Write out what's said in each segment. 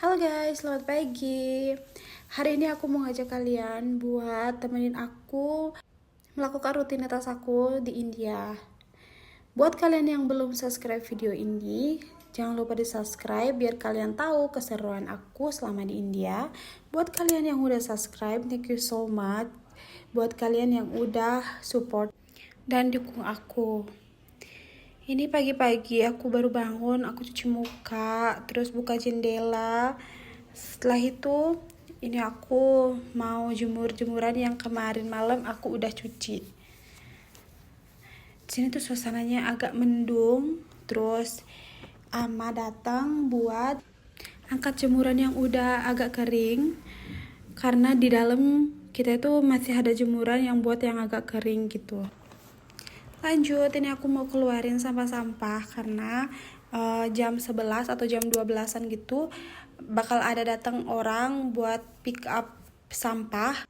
Halo guys, selamat pagi. Hari ini aku mau ngajak kalian buat temenin aku melakukan rutinitas aku di India. Buat kalian yang belum subscribe video ini, jangan lupa di subscribe biar kalian tahu keseruan aku selama di India. Buat kalian yang udah subscribe, thank you so much. Buat kalian yang udah support dan dukung aku. Ini pagi-pagi aku baru bangun, aku cuci muka, terus buka jendela. Setelah itu, ini aku mau jemur-jemuran yang kemarin malam aku udah cuci. Di sini tuh suasananya agak mendung, terus Ama datang buat angkat jemuran yang udah agak kering. Karena di dalam kita itu masih ada jemuran yang buat yang agak kering gitu. Lanjut, ini aku mau keluarin sampah-sampah karena jam 11 atau jam 12-an gitu bakal ada datang orang buat pick up sampah.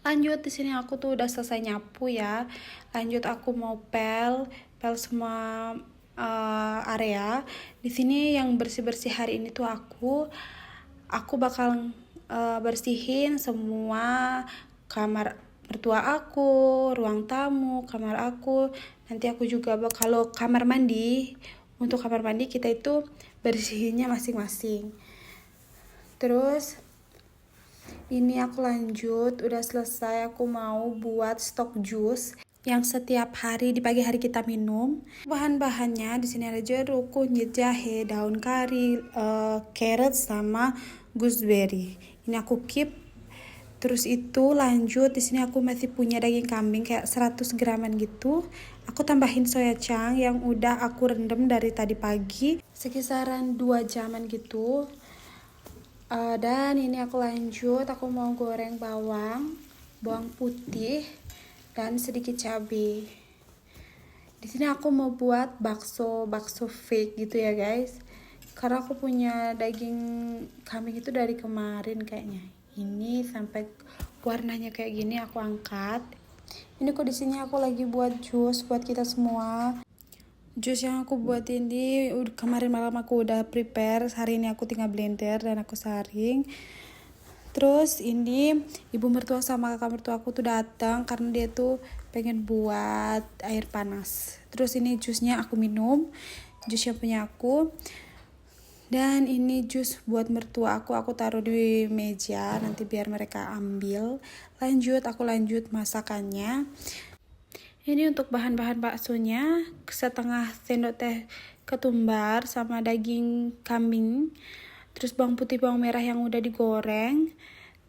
Lanjut, di sini aku tuh udah selesai nyapu ya. Lanjut aku mau pel semua area. Di sini yang bersih-bersih hari ini tuh aku bakal bersihin semua kamar mertua aku, ruang tamu, kamar aku. Nanti aku juga kalau kamar mandi, untuk kamar mandi kita itu bersihinnya masing-masing. Terus ini aku lanjut, udah selesai, aku mau buat stok jus yang setiap hari di pagi hari kita minum. Bahan-bahannya di sini ada jeruk, kunyit, jahe, daun kari, carrot sama gooseberry. Ini aku keep. Terus itu lanjut, di sini aku masih punya daging kambing kayak 100 graman gitu. Aku tambahin soya chunk yang udah aku rendam dari tadi pagi sekisaran 2 jaman gitu. Dan ini aku lanjut, aku mau goreng bawang putih dan sedikit cabai. Di sini aku mau buat bakso fake gitu ya guys. Karena aku punya daging kambing itu dari kemarin kayaknya. Ini sampai warnanya kayak gini aku angkat. Ini kok di sini aku lagi buat jus buat kita semua. Jus yang aku buat ini kemarin malam aku udah prepare. Hari ini aku tinggal blender dan aku saring. Terus ini ibu mertua sama kakak mertua aku tuh datang karena dia tuh pengen buat air panas. Terus ini jusnya aku minum, jus yang punya aku. Dan ini jus buat mertua aku taruh di meja nanti biar mereka ambil. Aku lanjut masakannya. Ini untuk bahan-bahan baksonya, setengah sendok teh ketumbar sama daging kambing. Terus bawang putih, bawang merah yang udah digoreng.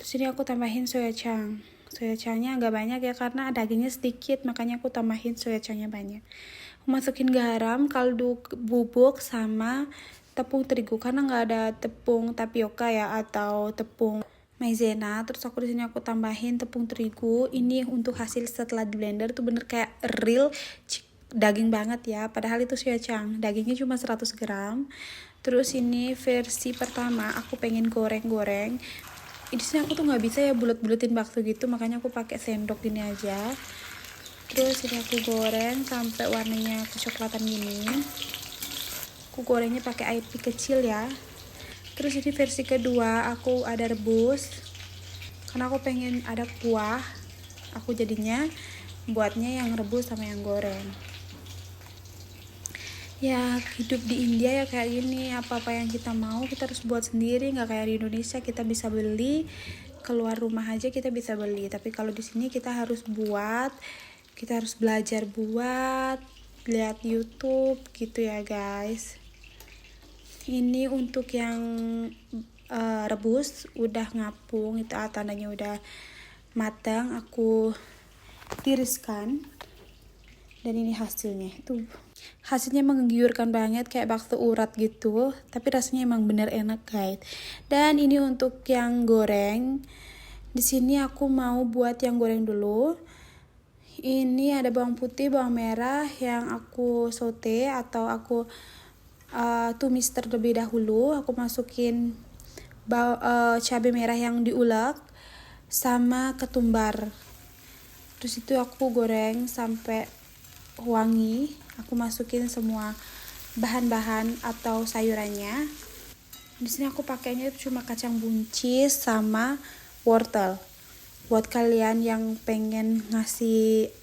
Terus ini aku tambahin soya chunk. Soya chunknya agak banyak ya karena dagingnya sedikit, makanya aku tambahin soya chunknya banyak. Masukin garam, kaldu bubuk sama tepung terigu karena nggak ada tepung tapioka ya atau tepung maizena. Terus aku di sini aku tambahin tepung terigu. Ini untuk hasil setelah di blender tuh bener kayak real daging banget ya. Padahal itu soya chunk, dagingnya cuma 100 gram. Terus ini versi pertama aku pengen goreng-goreng. Di sini aku tuh nggak bisa ya bulet-buletin bakso gitu, makanya aku pakai sendok gini aja. Terus ini aku goreng sampai warnanya kecoklatan gini. Aku gorengnya pakai api kecil ya. Terus ini versi kedua aku ada rebus karena aku pengen ada kuah. Aku jadinya buatnya yang rebus sama yang goreng. Ya hidup di India ya kayak gini, apa-apa yang kita mau kita harus buat sendiri, nggak kayak di Indonesia kita bisa beli, keluar rumah aja kita bisa beli. Tapi kalau di sini kita harus buat, kita harus belajar buat, lihat YouTube gitu ya guys. Ini untuk yang rebus udah ngapung, itu tandanya udah matang, aku tiriskan. Dan ini hasilnya, itu hasilnya menggiurkan banget kayak bakso urat gitu, tapi rasanya emang bener enak guys. Dan ini untuk yang goreng, di sini aku mau buat yang goreng dulu. Ini ada bawang putih, bawang merah yang aku saute atau aku tumis terlebih dahulu. Aku masukin cabai merah yang diulek sama ketumbar. Terus itu aku goreng sampai wangi. Aku masukin semua bahan-bahan atau sayurannya. Di sini aku pakainya cuma kacang buncis sama wortel. Buat kalian yang pengen ngasih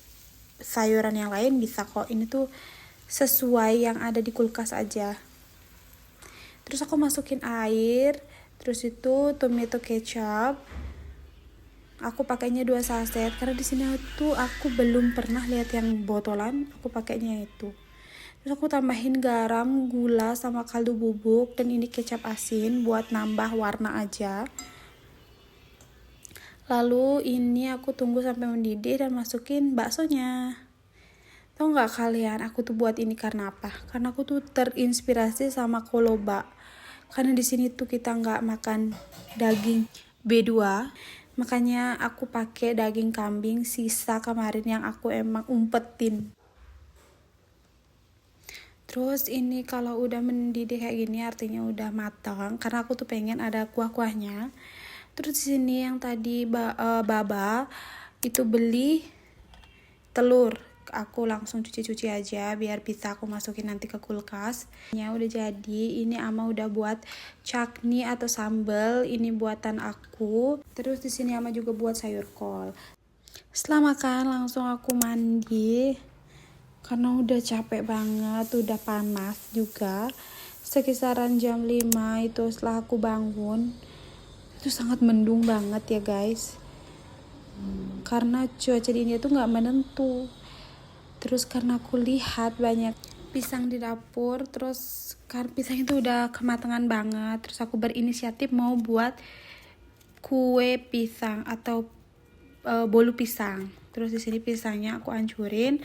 sayuran yang lain bisa kok. Ini tuh sesuai yang ada di kulkas aja. Terus aku masukin air, terus itu tomato kecap. Aku pakainya 2 saset karena di sini tuh aku belum pernah lihat yang botolan, aku pakainya itu. Terus aku tambahin garam, gula sama kaldu bubuk, dan ini kecap asin buat nambah warna aja. Lalu ini aku tunggu sampai mendidih dan masukin baksonya. Tahu nggak kalian, aku tuh buat ini karena apa? Karena aku tuh terinspirasi sama koloba. Karena di sini tuh kita nggak makan daging B2, makanya aku pakai daging kambing sisa kemarin yang aku emang umpetin. Terus ini kalau udah mendidih kayak gini artinya udah matang, karena aku tuh pengen ada kuah-kuahnya. Terus di sini yang tadi baba itu beli telur, aku langsung cuci-cuci aja biar bisa aku masukin nanti ke kulkas. Ya udah jadi, ini Ama udah buat cakni atau sambal, ini buatan aku. Terus di sini Ama juga buat sayur kol. Setelah makan langsung aku mandi karena udah capek banget, udah panas juga. Sekisaran jam 5 itu setelah aku bangun, itu sangat mendung banget ya guys. Karena cuaca di India tuh gak menentu. Terus karena aku lihat banyak pisang di dapur, terus karena pisang itu udah kematangan banget, terus aku berinisiatif mau buat kue pisang atau bolu pisang. Terus di sini pisangnya aku hancurin,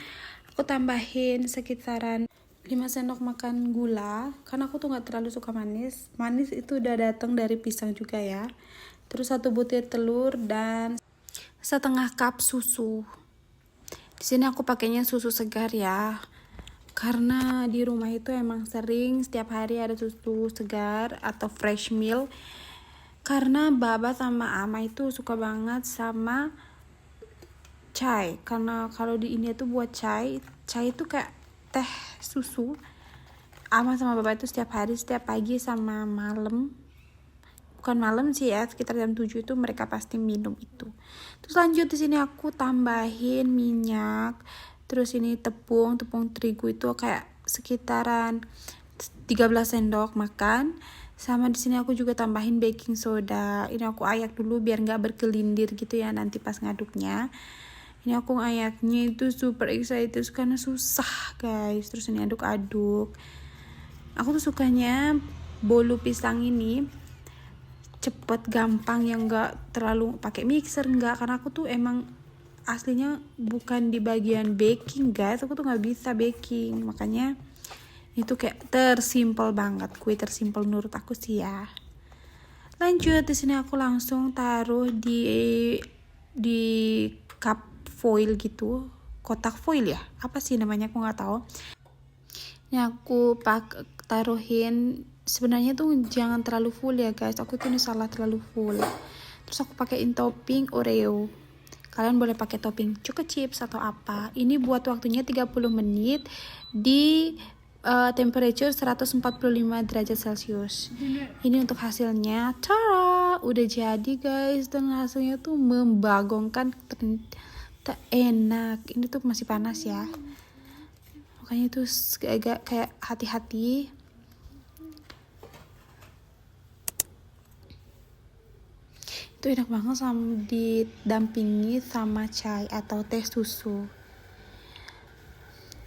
aku tambahin sekitaran 5 sendok makan gula, karena aku tuh nggak terlalu suka manis. Manis itu udah datang dari pisang juga ya. Terus 1 butir telur dan setengah cup susu. Di sini aku pakainya susu segar ya, karena di rumah itu emang sering setiap hari ada susu segar atau fresh milk. Karena Baba sama Ama itu suka banget sama chai, karena kalau di India tuh buat chai itu kayak teh susu. Ama sama Baba itu setiap hari, setiap pagi sama malam, bukan malam sih ya, sekitar jam 7 itu mereka pasti minum itu. Terus lanjut di sini aku tambahin minyak, terus ini tepung terigu itu kayak sekitaran 13 sendok makan. Sama di sini aku juga tambahin baking soda. Ini aku ayak dulu biar nggak berkelindir gitu ya nanti pas ngaduknya. Ini aku ngayaknya itu super excited karena susah guys. Terus ini aduk-aduk. Aku tuh sukanya bolu pisang ini cepet, gampang, yang nggak terlalu pakai mixer, nggak, karena aku tuh emang aslinya bukan di bagian baking guys. Aku tuh nggak bisa baking, makanya itu kayak tersimpel banget, kue tersimpel menurut aku sih ya. Lanjut di sini aku langsung taruh di cup foil gitu, kotak foil ya, apa sih namanya aku nggak tahu. Ini aku taruhin, sebenarnya tuh jangan terlalu full ya guys, aku tuh ini salah terlalu full. Terus aku pakein topping Oreo, kalian boleh pakai topping choco chips atau apa. Ini buat waktunya 30 menit di temperature 145 derajat Celcius. Ini untuk hasilnya. Tara, udah jadi guys, dan hasilnya tuh membagongkan, ternyata enak. Ini tuh masih panas ya, makanya tuh agak kayak hati-hati. Itu enak banget sama didampingi sama chai atau teh susu.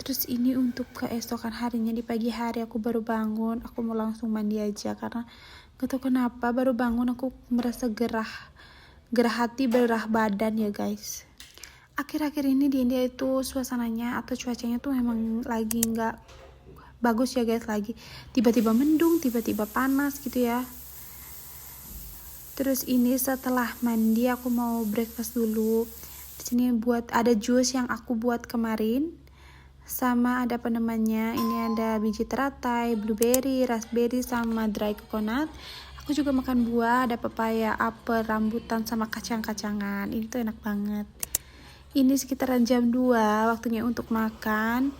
Terus ini untuk keesokan harinya, di pagi hari aku baru bangun, aku mau langsung mandi aja karena gak tau kenapa baru bangun aku merasa gerah hati, gerah badan ya guys. Akhir-akhir ini di India itu suasananya atau cuacanya tuh emang lagi gak bagus ya guys, lagi tiba-tiba mendung, tiba-tiba panas gitu ya. Terus ini setelah mandi aku mau breakfast dulu. Di sini buat ada jus yang aku buat kemarin, sama ada penemannya. Ini ada biji teratai, blueberry, raspberry, sama dry coconut. Aku juga makan buah, ada pepaya, apel, rambutan, sama kacang-kacangan. Ini tuh enak banget. Ini sekitaran jam 2 waktunya untuk makan.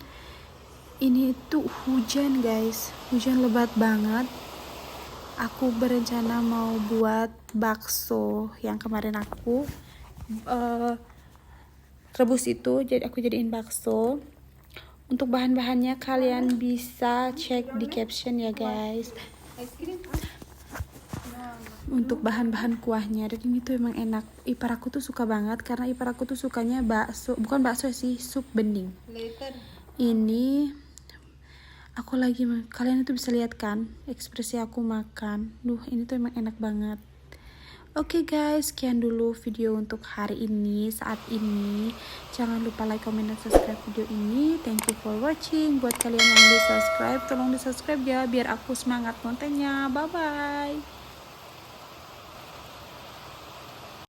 Ini tuh hujan guys, hujan lebat banget. aku berencana mau buat bakso yang kemarin aku rebus itu, jadi aku jadiin bakso. Untuk bahan-bahannya kalian bisa cek di caption ya guys. Untuk bahan-bahan kuahnya, dan ini tuh emang enak. Ipar aku tuh suka banget karena ipar aku tuh sukanya bakso, bukan bakso sih, sup bening. Ini aku lagi, kalian itu bisa lihat kan ekspresi aku makan. Ini tuh emang enak banget. Oke guys, sekian dulu video untuk hari ini, saat ini. Jangan lupa like, comment, dan subscribe video ini. Thank you for watching. Buat kalian yang belum subscribe, tolong di subscribe ya biar aku semangat kontennya. Bye bye.